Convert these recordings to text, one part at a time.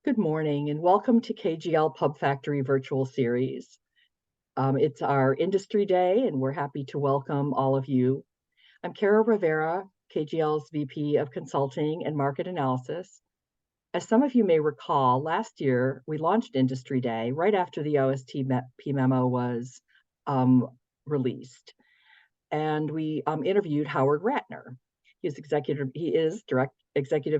Good morning and welcome to KGL PubFactory virtual series. It's our industry day and we're happy to welcome all of you. I'm Cara Rivera, KGL's VP of Consulting and Market Analysis. As some of you may recall, last year we launched Industry Day right after the OSTP memo was released. And we interviewed Howard Ratner. He is Executive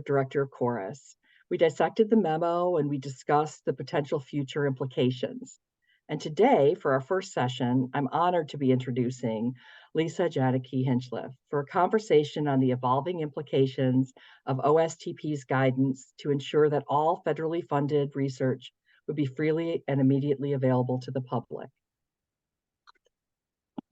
Director of Chorus. We dissected the memo and we discussed the potential future implications. And today, for our first session, I'm honored to be introducing Lisa Janicke Hinchliffe for a conversation on the evolving implications of OSTP's guidance to ensure that all federally funded research would be freely and immediately available to the public.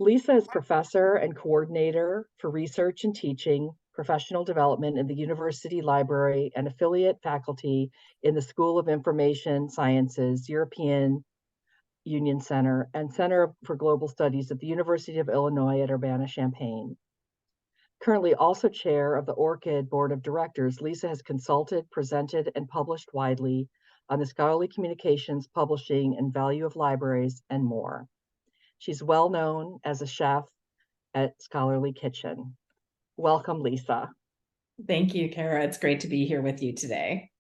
Lisa is professor and coordinator for research and teaching, professional development in the University Library and affiliate faculty in the School of Information Sciences, European Union Center, and Center for Global Studies at the University of Illinois at Urbana-Champaign. Currently also chair of the ORCID Board of Directors, Lisa has consulted, presented, and published widely on the scholarly communications, publishing, and value of libraries, and more. She's well known as a chef at Scholarly Kitchen. Welcome, Lisa. Thank you, Cara. It's great to be here with you today.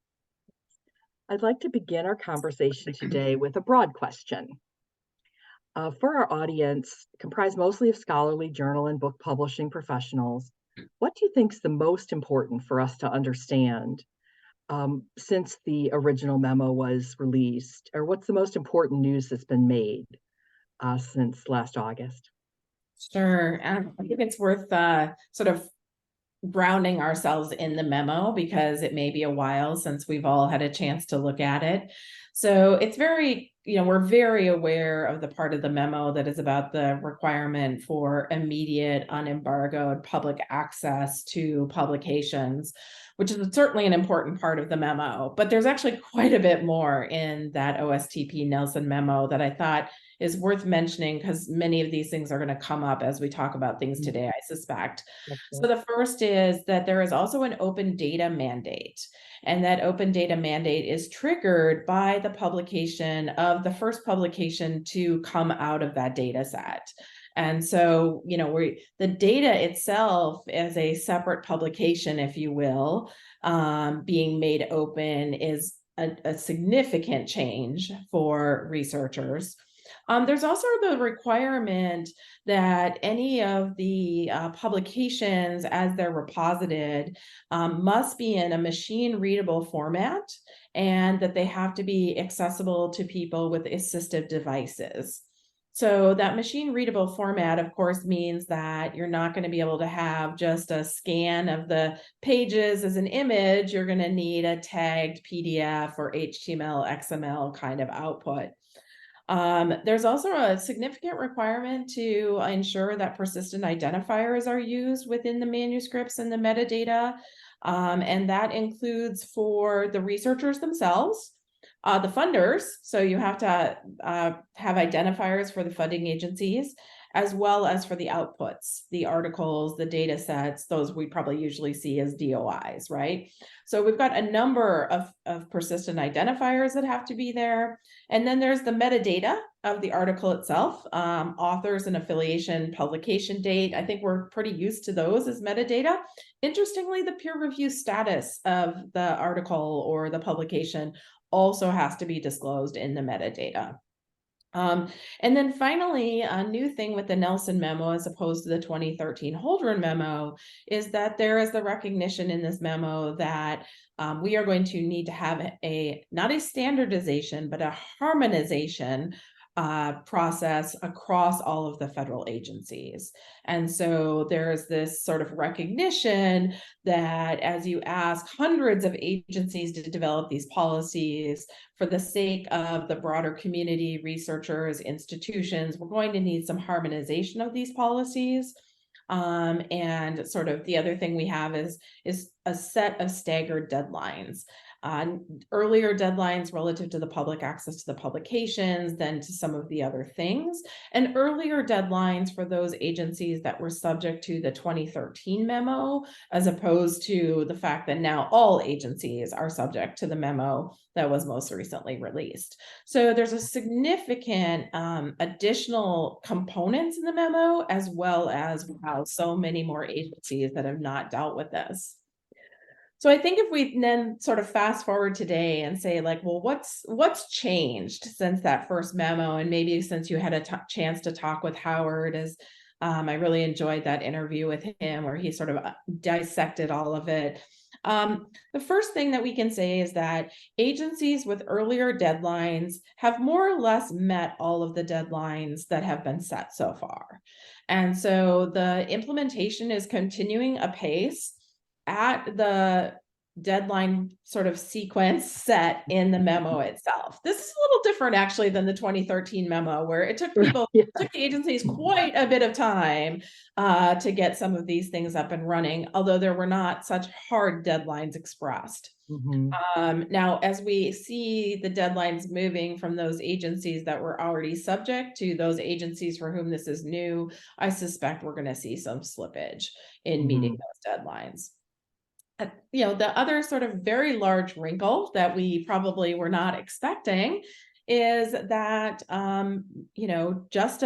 I'd like to begin our conversation today with a broad question. For our audience, comprised mostly of scholarly journal and book publishing professionals, what do you think is the most important for us to understand since the original memo was released? Or what's the most important news that's been made since last August? Sure. I think it's worth sort of grounding ourselves in the memo because it may be a while since we've all had a chance to look at it. So it's we're very aware of the part of the memo that is about the requirement for immediate, unembargoed public access to publications, which is certainly an important part of the memo. But there's actually quite a bit more in that OSTP Nelson memo that I thought is worth mentioning because many of these things are going to come up as we talk about things today, I suspect. So the first is that there is also an open data mandate, and that open data mandate is triggered by the publication of the first publication to come out of that data set. And so, the data itself as a separate publication, if you will, being made open is a significant change for researchers. There's also the requirement that any of the publications as they're reposited must be in a machine readable format and that they have to be accessible to people with assistive devices. So that machine readable format, of course, means that you're not going to be able to have just a scan of the pages as an image. You're going to need a tagged PDF or HTML, XML kind of output. There's also a significant requirement to ensure that persistent identifiers are used within the manuscripts and the metadata. And that includes for the researchers themselves, the funders. So you have to have identifiers for the funding agencies, as well as for the outputs, the articles, the data sets, those we probably usually see as DOIs, right? So we've got a number of persistent identifiers that have to be there. And then there's the metadata of the article itself, authors and affiliation, publication date. I think we're pretty used to those as metadata. Interestingly, the peer review status of the article or the publication also has to be disclosed in the metadata. And then finally, a new thing with the Nelson memo, as opposed to the 2013 Holdren memo, is that there is the recognition in this memo that we are going to need to have not a standardization, but a harmonization process across all of the federal agencies. And so there's this sort of recognition that as you ask hundreds of agencies to develop these policies for the sake of the broader community, researchers, institutions, we're going to need some harmonization of these policies. And sort of the other thing we have is a set of staggered deadlines. earlier deadlines relative to the public access to the publications than to some of the other things, and earlier deadlines for those agencies that were subject to the 2013 memo, as opposed to the fact that now all agencies are subject to the memo that was most recently released. So there's a significant additional components in the memo, as well as wow, so many more agencies that have not dealt with this. So I think if we then sort of fast forward today and say like, well, what's changed since that first memo, and maybe since you had a chance to talk with Howard, as I really enjoyed that interview with him where he sort of dissected all of it. The first thing that we can say is that agencies with earlier deadlines have more or less met all of the deadlines that have been set so far. And so the implementation is continuing apace at the deadline sort of sequence set in the memo itself. This is a little different actually than the 2013 memo, where it took people, Yeah. took the agencies quite a bit of time to get some of these things up and running, although there were not such hard deadlines expressed. Now, as we see the deadlines moving from those agencies that were already subject to those agencies for whom this is new, I suspect we're going to see some slippage in meeting those deadlines. The other sort of very large wrinkle that we probably were not expecting is that, just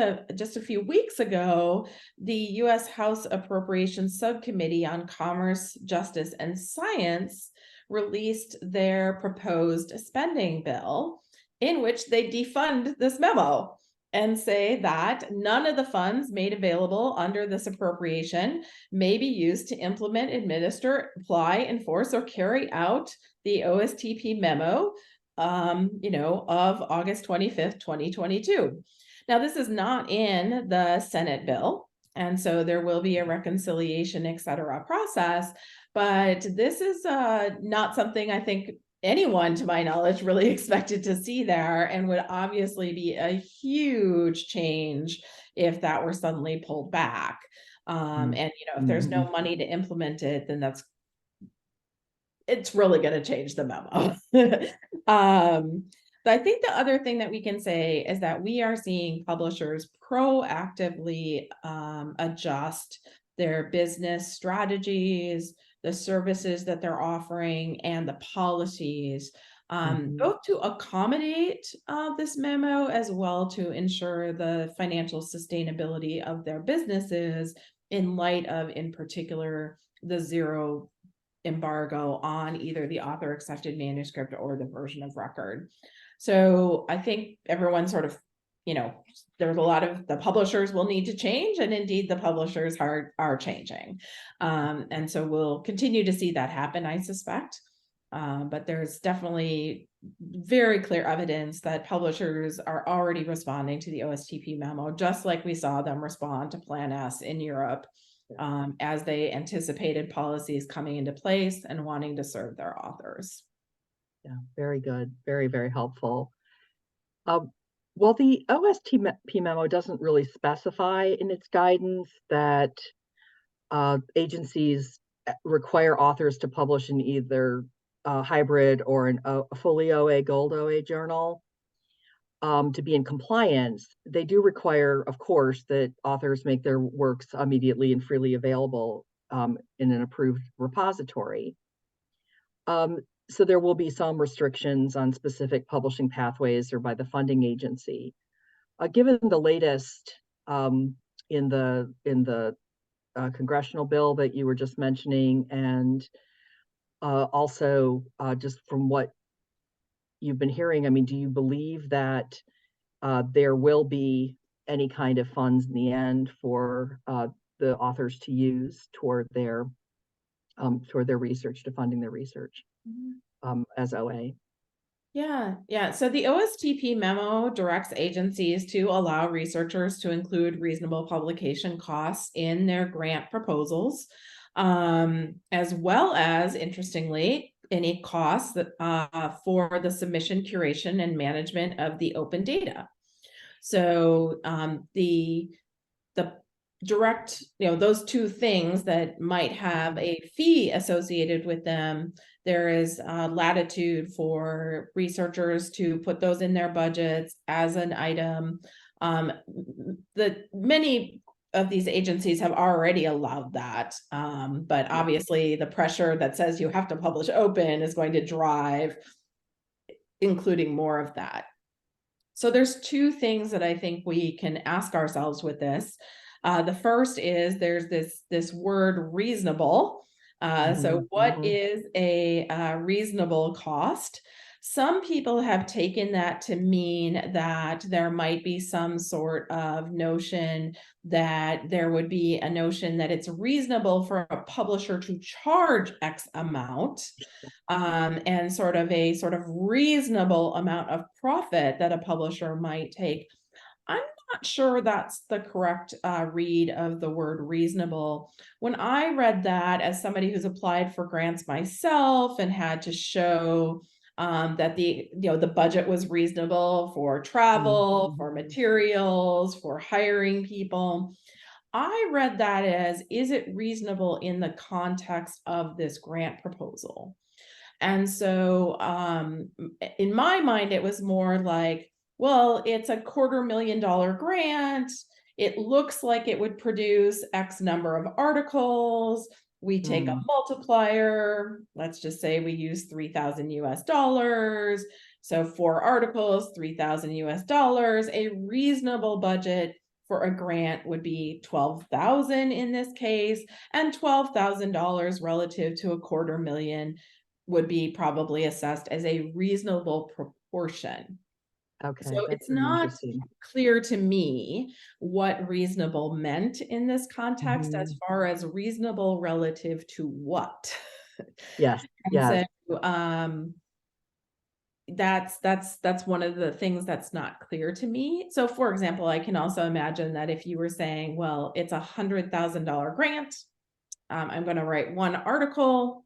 a few weeks ago, the U.S. House Appropriations Subcommittee on Commerce, Justice, and Science released their proposed spending bill, in which they defund this memo and say that none of the funds made available under this appropriation may be used to implement, administer, apply, enforce, or carry out the OSTP memo, of August 25th, 2022. Now, this is not in the Senate bill, and so there will be a reconciliation, et cetera, process, but this is not something I think anyone, to my knowledge, really expected to see there, and would obviously be a huge change if that were suddenly pulled back. And if there's no money to implement it, then it's really going to change the memo. But I think the other thing that we can say is that we are seeing publishers proactively adjust their business strategies, the services that they're offering, and the policies, both to accommodate this memo, as well to ensure the financial sustainability of their businesses in light of, in particular, the zero embargo on either the author accepted manuscript or the version of record. So I think everyone sort of, there's a lot of the publishers will need to change, and indeed the publishers are changing. And so we'll continue to see that happen, I suspect. But there's definitely very clear evidence that publishers are already responding to the OSTP memo, just like we saw them respond to Plan S in Europe, as they anticipated policies coming into place and wanting to serve their authors. Yeah, very good. Very, very helpful. Well, the OSTP memo doesn't really specify in its guidance that agencies require authors to publish in either a hybrid or a fully OA, gold OA journal. To be in compliance, they do require, of course, that authors make their works immediately and freely available in an approved repository. So there will be some restrictions on specific publishing pathways or by the funding agency. Given the latest in the congressional bill that you were just mentioning, and also just from what you've been hearing, I mean, do you believe that there will be any kind of funds in the end for the authors to use toward their research, to funding their research as OA? Yeah. So the OSTP memo directs agencies to allow researchers to include reasonable publication costs in their grant proposals, as well as, interestingly, any costs that, for the submission, curation, and management of the open data. So the direct, those two things that might have a fee associated with them, there is latitude for researchers to put those in their budgets as an item. Many of these agencies have already allowed that, but obviously the pressure that says you have to publish open is going to drive including more of that. So there's two things that I think we can ask ourselves with this. The first is there's this word reasonable. So what is a reasonable cost? Some people have taken that to mean that there might be some sort of notion that there would be a notion that it's reasonable for a publisher to charge X amount, and sort of reasonable amount of profit that a publisher might take. I'm not sure that's the correct read of the word reasonable. When I read that as somebody who's applied for grants myself and had to show that the budget was reasonable for travel, for materials, for hiring people, I read that as, is it reasonable in the context of this grant proposal? And so in my mind, it was more like, well, it's a $250,000 grant. It looks like it would produce X number of articles. We take a multiplier. Let's just say we use 3,000 US dollars. So 4 articles, 3,000 US dollars. A reasonable budget for a grant would be 12,000 in this case, and $12,000 relative to $250,000 would be probably assessed as a reasonable proportion. Okay, so that's it's very not interesting. clear to me what reasonable meant in this context as far as reasonable relative to what. Yes, And yes. so that's one of the things that's not clear to me. So for example, I can also imagine that if you were saying, well, it's $100,000 grant, I'm going to write 1 article,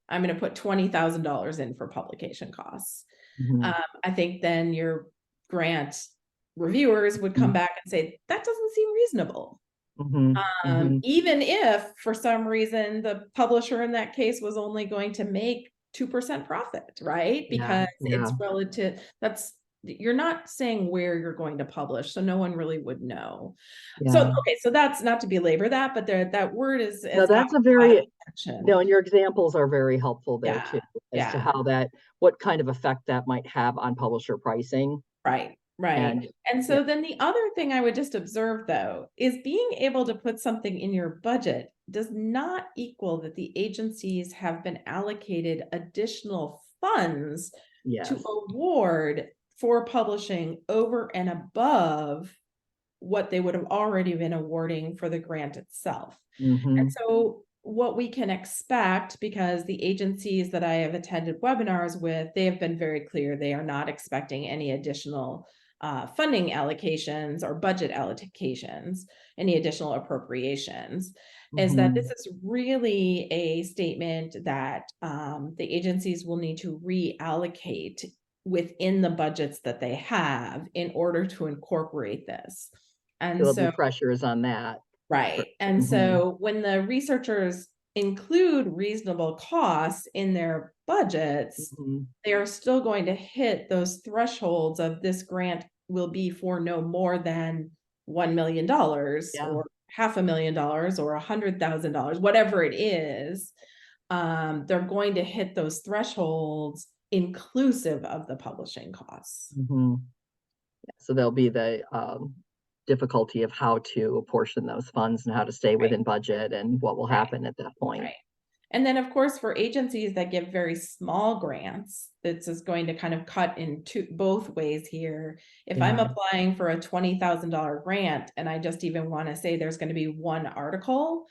I'm going to put $20,000 in for publication costs. I think then your grant reviewers would come back and say, that doesn't seem reasonable. Even if for some reason the publisher in that case was only going to make 2% profit, right? Because it's relative, you're not saying where you're going to publish, so no one really would know. So, okay, so that's not to belabor that, but that word is No, that's a very, attention. and your examples are very helpful there Yeah, too, as to how what kind of effect that might have on publisher pricing. Right. And so then the other thing I would just observe, though, is being able to put something in your budget does not equal that the agencies have been allocated additional funds to award for publishing over and above what they would have already been awarding for the grant itself. And so what we can expect, because the agencies that I have attended webinars with, they have been very clear they are not expecting any additional funding allocations or budget allocations, any additional appropriations, is that this is really a statement that the agencies will need to reallocate within the budgets that they have in order to incorporate this. And There'll so be pressures on that. right. And so when the researchers include reasonable costs in their budgets, they are still going to hit those thresholds of this grant will be for no more than $1 million or $500,000 or $100,000, whatever it is. They're going to hit those thresholds inclusive of the publishing costs. So there'll be the difficulty of how to apportion those funds and how to stay within budget and what will happen at that point. Right. And then, of course, for agencies that give very small grants, this is going to kind of cut in both ways here. If I'm applying for a $20,000 grant and I just even want to say there's going to be 1 article,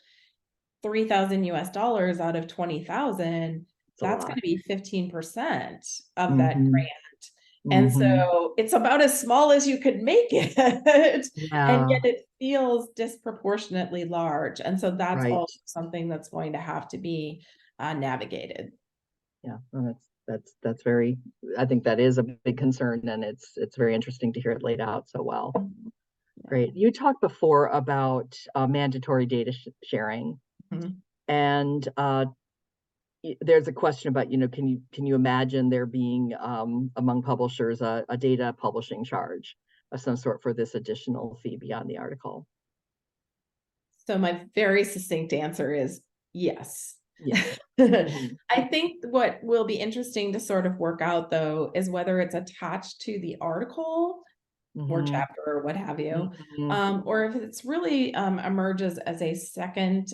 3,000 US dollars out of 20,000, that's going to be 15% of that grant. And so it's about as small as you could make it, and yet it feels disproportionately large. And so that's also something that's going to have to be navigated. Yeah, well, that's very, I think that is a big concern, and it's very interesting to hear it laid out so well. Great. You talked before about mandatory data sharing, Mhm. and there's a question about, can you imagine there being among publishers a data publishing charge of some sort for this additional fee beyond the article? So my very succinct answer is yes. Yes. Mhm. I think what will be interesting to sort of work out, though, is whether it's attached to the article or Mhm. chapter or what have you, Mhm. or if it's really emerges as a second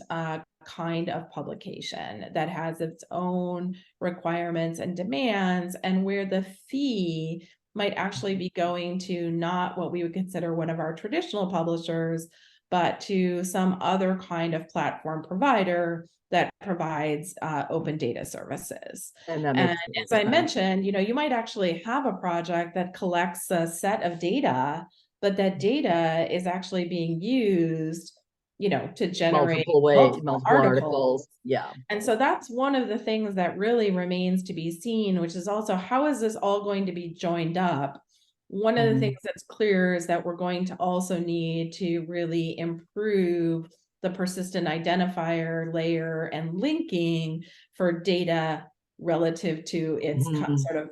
kind of publication that has its own requirements and demands, and where the fee might actually be going to not what we would consider one of our traditional publishers, but to some other kind of platform provider that provides open data services. And that And makes a lot as of I sense. mentioned, you might actually have a project that collects a set of data, but that data is actually being used, to generate multiple Multiple articles. articles. Yeah. And so that's one of the things that really remains to be seen, which is also, how is this all going to be joined up? One of the Mhm. things that's clear is that we're going to also need to really improve the persistent identifier layer and linking for data relative to its Mhm. sort of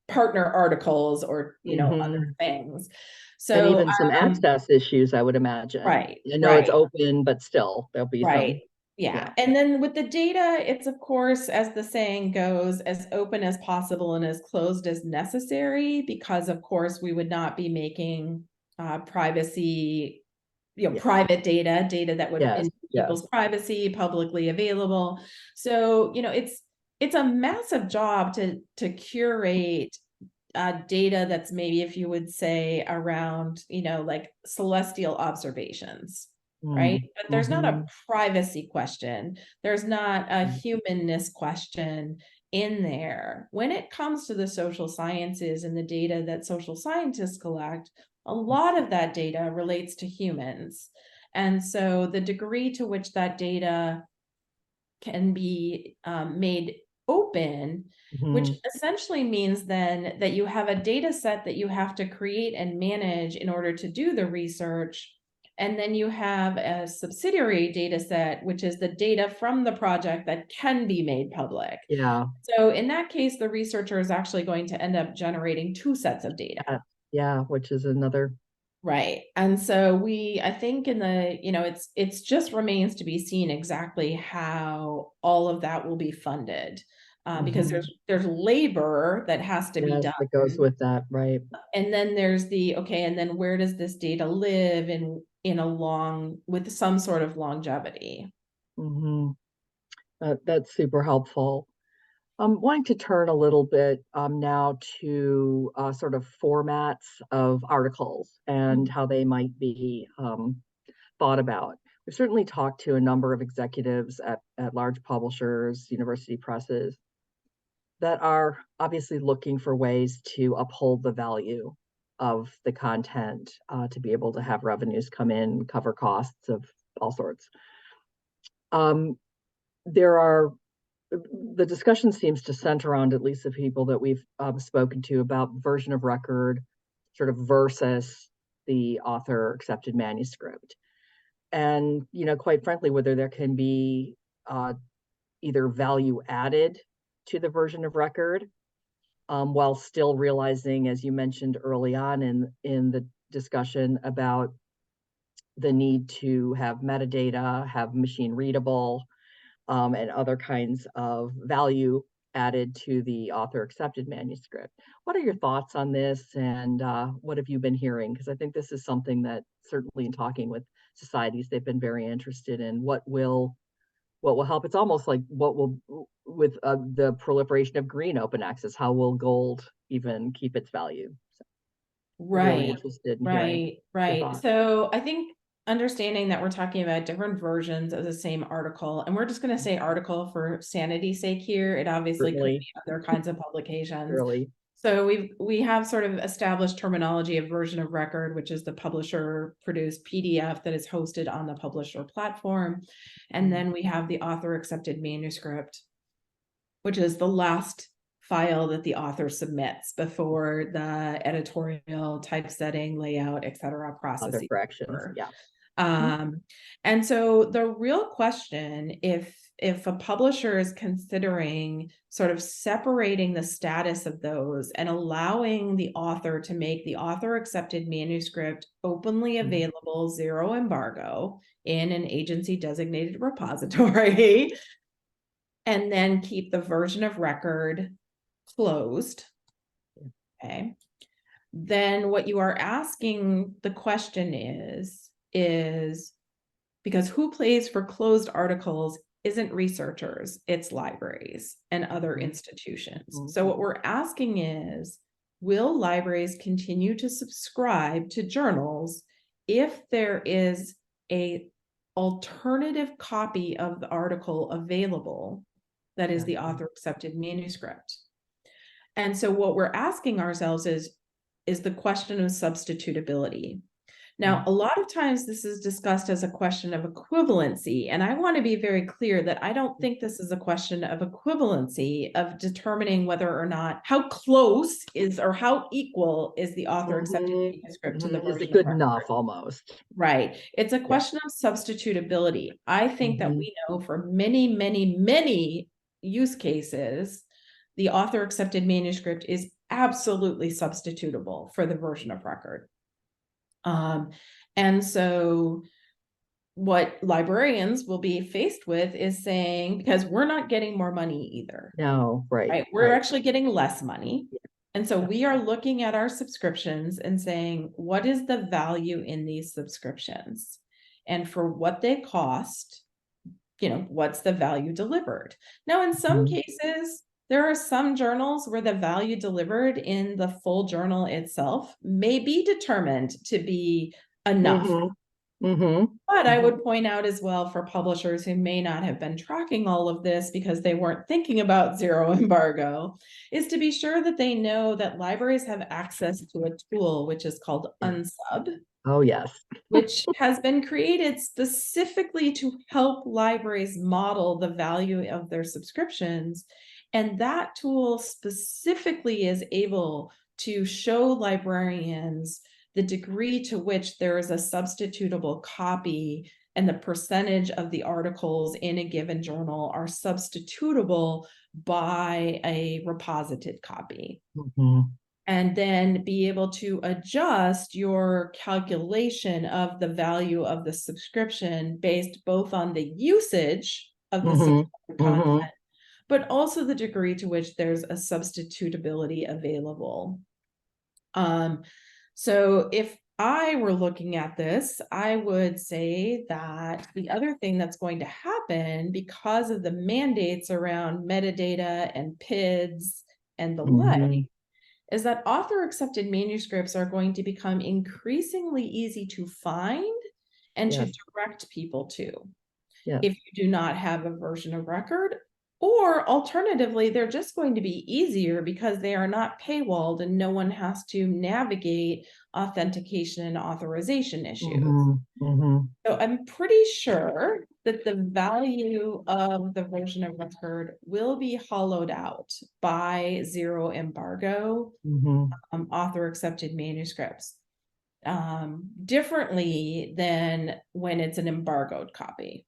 partner articles, or other Mhm. things. And So even some access issues, I would imagine. right, I know it's right. open, but still there'll be Right. some, Yeah. yeah. And then with the data, it's of course, as the saying goes, as open as possible and as closed as necessary, because of course we would not be making privacy, Yes. private data that would Yes. invade Yes. people's privacy publicly available. So, it's a massive job to curate data that's maybe, if you would say, around, like celestial observations, right? Mm. But there's not a Mhm. privacy question. There's not a humanness question in there. When it comes to the social sciences and the data that social scientists collect, a lot of that data relates to humans. And so the degree to which that data can be made open, which Mhm. essentially means then that you have a data set that you have to create and manage in order to do the research. And then you have a subsidiary data set, which is the data from the project that can be made public. Yeah. So in that case, the researcher is actually going to end up generating two sets of data. Yeah. Yeah. Which is another. Right. And so I think in the, it's just remains to be seen exactly how all of that will be funded. Because Mhm. there's labor that has to be Yes, done. that goes with that, right? And then there's okay, and then where does this data live with some sort of longevity? Mhm. That's super helpful. I'm wanting to turn a little bit now to sort of formats of articles and how they might be thought about. We've certainly talked to a number of executives at large publishers, university presses, that are obviously looking for ways to uphold the value of the content to be able to have revenues come in, cover costs of all sorts. Um, there are the discussion seems to center around, at least the people that we've spoken to, about version of record sort of versus the author accepted manuscript. And, quite frankly, whether there can be either value added to the version of record while still realizing, as you mentioned early on in the discussion, about the need to have metadata, have machine readable, and other kinds of value added to the author accepted manuscript. What are your thoughts on this, and what have you been hearing? Because I think this is something that certainly in talking with societies, they've been very interested in what will help. It's almost like what will with the proliferation of green open access, how will gold even keep its value? So we're really Right, interested in hearing right, your right. thoughts. So I think understanding that we're talking about different versions of the same article, and we're just going to say article for sanity's sake here. It obviously could Certainly, be other kinds of publications. really. So we have sort of established terminology of version of record, which is the publisher produced PDF that is hosted on the publisher platform. And then we have the author accepted manuscript, which is the last file that the author submits before the editorial, typesetting, layout, etc. process. Other corrections, yeah. And so the real question, if a publisher is considering sort of separating the status of those and allowing the author to make the author accepted manuscript openly available, zero embargo, in an agency designated repository, and then keep the version of record closed, okay, then what you are asking the question is because who pays for closed articles isn't researchers, it's libraries and other institutions. So what we're asking is, will libraries continue to subscribe to journals if there is a alternative copy of the article available that is the author accepted manuscript? And so what we're asking ourselves is the question of substitutability. Now, a lot of times this is discussed as a question of equivalency, and I want to be very clear that I don't think this is a question of equivalency, of determining whether or not, how close is or how equal is the author accepted manuscript to the version. Is it good enough almost? Right. It's a question of substitutability. I think that we know for many, many, many use cases, the author accepted manuscript is absolutely substitutable for the version of record. And so what librarians will be faced with is saying, because we're not getting more money either. No, right. We're actually getting less money. And so we are looking at our subscriptions and saying, what is the value in these subscriptions? And for what they cost, what's the value delivered? Now, in some cases, there are some journals where the value delivered in the full journal itself may be determined to be enough. But I would point out as well, for publishers who may not have been tracking all of this because they weren't thinking about zero embargo, is to be sure that they know that libraries have access to a tool which is called Unsub. Oh, yes. Which has been created specifically to help libraries model the value of their subscriptions. And that tool specifically is able to show librarians the degree to which there is a substitutable copy and the percentage of the articles in a given journal are substitutable by a reposited copy. And then be able to adjust your calculation of the value of the subscription based both on the usage of the content, but also the degree to which there's a substitutability available. So if I were looking at this, I would say that the other thing that's going to happen because of the mandates around metadata and PIDs and the like, is that author accepted manuscripts are going to become increasingly easy to find and to direct people to. If you do not have a version of record, or alternatively, they're just going to be easier because they are not paywalled and no one has to navigate authentication and authorization issues. So I'm pretty sure that the value of the version of record will be hollowed out by zero embargo author accepted manuscripts, differently than when it's an embargoed copy.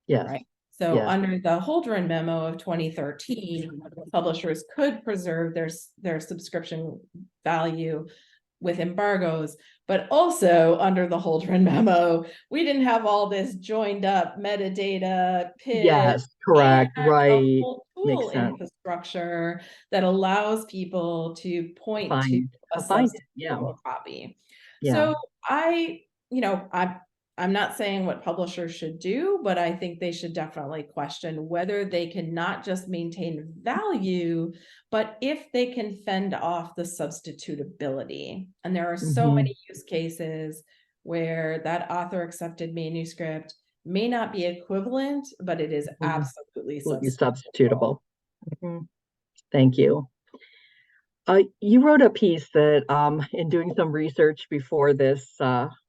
Right. So under the Holdren memo of 2013, publishers could preserve their subscription value with embargoes, but also under the Holdren memo, we didn't have all this joined up metadata, PID, correct, and right. a whole tool infrastructure that allows people to point to a substitutable copy. So I'm not saying what publishers should do, but I think they should definitely question whether they can not just maintain value, but if they can fend off the substitutability. And there are so many use cases where that author accepted manuscript may not be equivalent, but it is absolutely substitutable. Thank you. You wrote a piece that in doing some research before this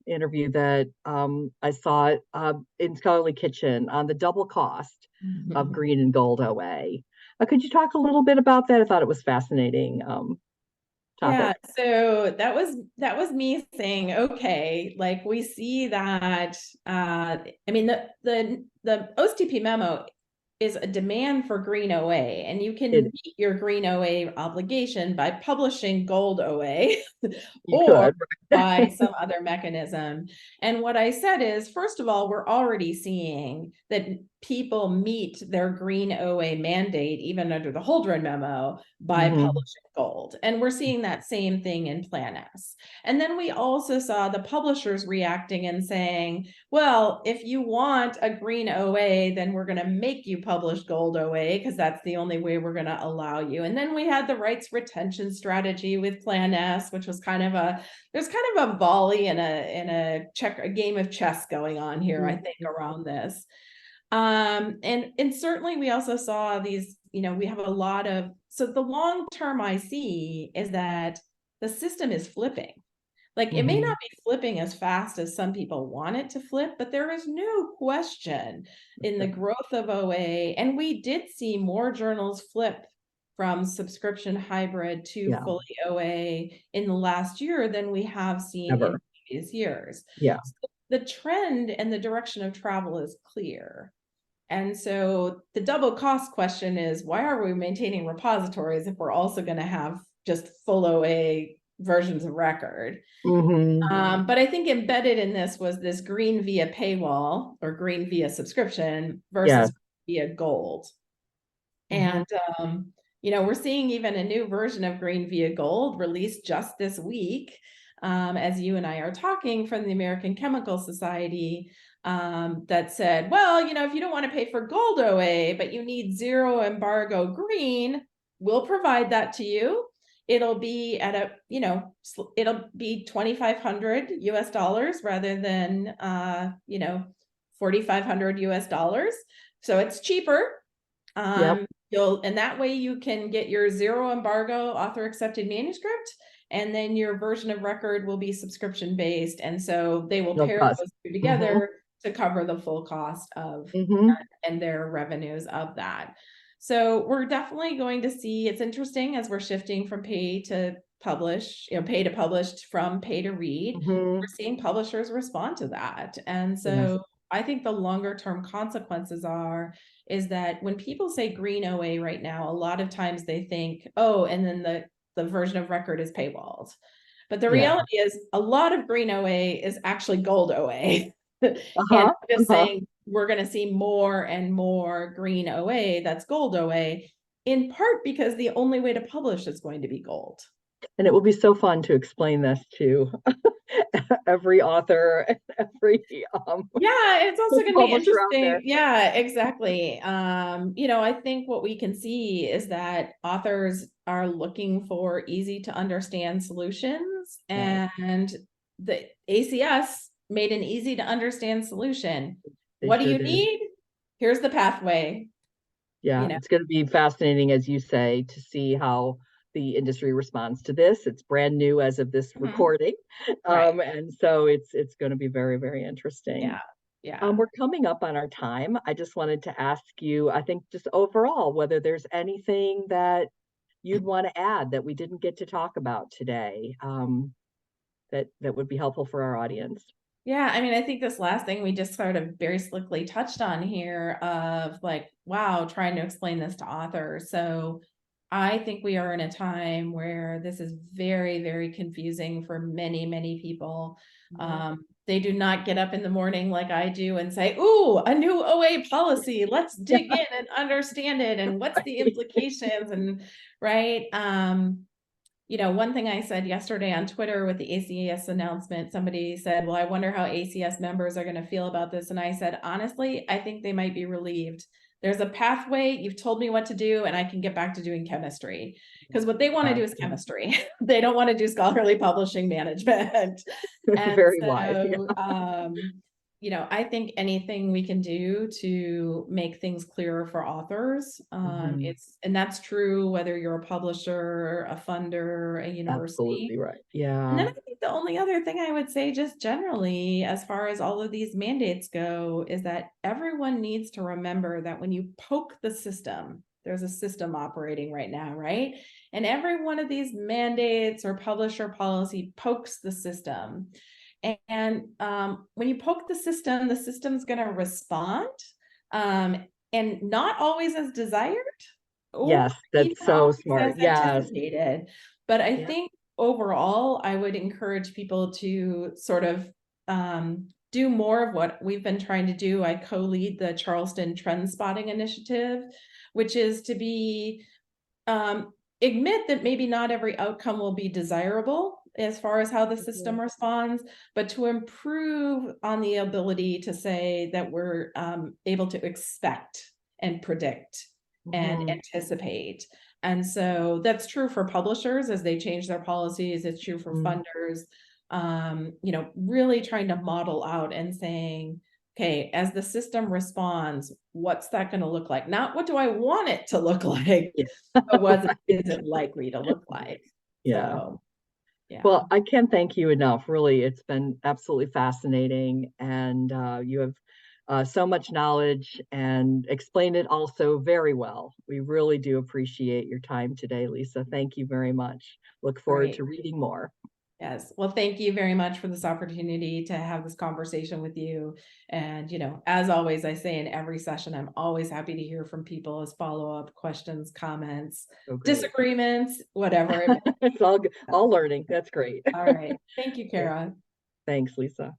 interview that I saw in Scholarly Kitchen on the double cost of green and gold OA. Could you talk a little bit about that? I thought it was fascinating Yeah, topic. so that was me saying, okay, like we see that I mean the OSTP memo is a demand for green OA, and you can It meet your green OA obligation by publishing gold OA you or could. by some other mechanism. And what I said is, first of all, we're already seeing that people meet their green OA mandate, even under the Holdren memo, by Hmm. publishing gold. And we're seeing that same thing in Plan S. And then we also saw the publishers reacting and saying, well, if you want a green OA, then we're going to make you publish gold OA because that's the only way we're going to allow you. And then we had the rights retention strategy with Plan S, which was there's kind of a volley and a game of chess going on here, I think, around this. And certainly we also saw these, we have a lot of, so the long term I see is that the system is flipping. Like it may not be flipping as fast as some people want it to flip, but there is no question in the growth of OA. And we did see more journals flip from subscription hybrid to Yeah, fully OA in the last year than we have seen in ever. previous years. Yeah. So the trend and the direction of travel is clear. And so the double cost question is, why are we maintaining repositories if we're also going to have just full OA versions of record? Hmm. But I think embedded in this was this green via paywall or green via subscription Yes. versus via gold. Hmm. And, we're seeing even a new version of green via gold released just this week, as you and I are talking, from the American Chemical Society, that said, well, if you don't want to pay for gold OA, but you need zero embargo green, we'll provide that to you. It'll be at it'll be 2,500 US dollars rather than, 4,500 US dollars. So it's cheaper. Yep. And that way you can get your zero embargo author accepted manuscript, and then your version of record will be subscription based. And so they will No pair cost. those two Hmm. together to cover the full cost of Hmm. and their revenues of that. So we're definitely going to see, it's interesting as we're shifting from pay to publish, pay to published from pay to read. Hmm. We're seeing publishers respond to that. And Yes. so I think the longer term consequences is that when people say green OA right now, a lot of times they think, oh, and then the version of record is paywalled. But the Yeah. reality is a lot of green OA is actually gold OA. And Uh-huh. I'm just Uh-huh. saying we're going to see more and more green OA that's gold OA, in part because the only way to publish is going to be gold. And it will be so fun to explain this to every author, every Yeah, it's also going to be publisher out interesting. there. Yeah, exactly. I think what we can see is that authors are looking for easy to understand solutions, Yes, and the ACS made an easy to understand solution. they What do sure you did. need? Here's the pathway, you Yeah, know. it's going to be fascinating, as you say, to see how the industry responds to this. It's brand new as of this Mhm. recording, Right. and so it's going to be very, very interesting. Yeah. Yeah. We're coming up on our time. I just wanted to ask you, I think, just overall, whether there's anything that you'd want to add that we didn't get to talk about today, that would be helpful for our audience. Yeah, I mean, I think this last thing we just sort of very slickly touched on here of like, wow, trying to explain this to authors. So I think we are in a time where this is very, very confusing for many, many people. Mhm. They do not get up in the morning like I do and say, ooh, a new OA policy. Let's dig in and understand it. And what's the implications? And right. One thing I said yesterday on Twitter with the ACS announcement, somebody said, well, I wonder how ACS members are going to feel about this. And I said, honestly, I think they might be relieved. There's a pathway. You've told me what to do, and I can get back to doing chemistry. Because what they want to do is chemistry. They don't want to do scholarly publishing management. And Very wise. Yeah. so, I think anything we can do to make things clearer for authors, Mhm. and that's true whether you're a publisher, a funder, a university. Absolutely right. And then Yeah. I think the only other thing I would say, just generally, as far as all of these mandates go, is that everyone needs to remember that when you poke the system, there's a system operating right now, right? And every one of these mandates or publisher policy pokes the system. And when you poke the system's going to respond, and not always as desired, or Yes, that's even so always smart. as Yes. anticipated. But I Yeah. think overall, I would encourage people to sort of do more of what we've been trying to do. I co-lead the Charleston Trend Spotting Initiative, which is to be admit that maybe not every outcome will be desirable as far as how the system responds, but to improve on the ability to say that we're able to expect and predict and anticipate. And so that's true for publishers as they change their policies. It's true for funders, really trying to model out and saying, okay, as the system responds, what's that going to look like? Not what do I want it to look like, Yeah. but what is it likely to look like? Yeah. So, yeah. Well, I can't thank you enough. Really, it's been absolutely fascinating, and you have so much knowledge and explained it also very well. We really do appreciate your time today, Lisa. Thank you very much. Look forward Great. to reading more. Yes. Well, thank you very much for this opportunity to have this conversation with you. And, as always, I say in every session, I'm always happy to hear from people as follow-up questions, comments, So great. disagreements, whatever. It's all learning. That's great. All right. Thank you, Cara. Thanks, Lisa.